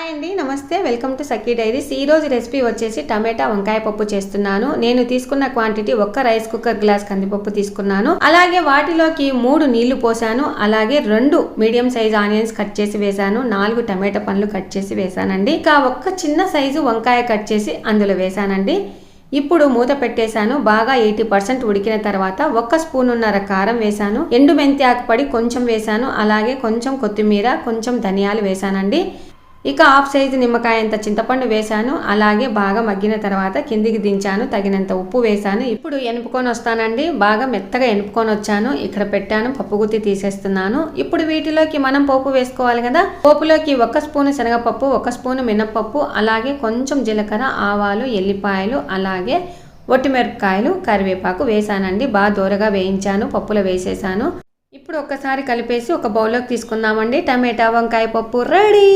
Hi అండి, నమస్తే. Welcome to Sakhi diaries. ఈ రోజు రెసిపీ వచ్చేసి టమాటా వంకాయ పప్పు చేస్తున్నాను. నేను తీసుకున్న క్వాంటిటీ ఒక్క రైస్ కుక్కర్ గ్లాస్ కందిపప్పు తీసుకున్నాను. అలాగే వాటిలోకి 3 నీళ్లు పోసాను. అలాగే 2 మీడియం సైజ్ ఆనియన్స్ కట్ చేసి వేసాను. 4 టమాటా పండ్లు కట్ చేసి వేసానండి. ఇంకా ఒక్క చిన్న సైజు వంకాయ కట్ చేసి అందులో వేసానండి. ఇప్పుడు మూత పెట్టేశాను. బాగా 80% ఉడికిన తర్వాత 1 స్పూనున్నర కారం వేసాను. ఎండు మెంతి ఆకుపొడి కొంచెం వేసాను. అలాగే కొంచెం కొత్తిమీర, కొంచెం ధనియాలు వేసానండి. ఇక హాఫ్ సైజు నిమ్మకాయ అంత చింతపండు వేసాను. అలాగే బాగా మగ్గిన తర్వాత కిందికి దించాను. తగినంత ఉప్పు వేసాను. ఇప్పుడు ఎనుపుకొని వస్తానండి. బాగా మెత్తగా ఎనుపుకొని వచ్చాను. ఇక్కడ పెట్టాను. పప్పు గుత్తి తీసేస్తున్నాను. ఇప్పుడు వీటిలోకి మనం పోపు వేసుకోవాలి కదా. పోపులోకి 1 స్పూను శనగపప్పు, 1 స్పూను మినప్పప్పు, అలాగే కొంచెం జీలకర్ర, ఆవాలు, ఎల్లిపాయలు, అలాగే ఒట్టిమిరపకాయలు, కరివేపాకు వేసానండి. బాగా దూరగా వేయించాను. పప్పులో వేసేసాను. ఇప్పుడు ఒక్కసారి కలిపేసి ఒక బౌల్లోకి తీసుకుందామండి. టమాటా వంకాయ పప్పు రెడీ.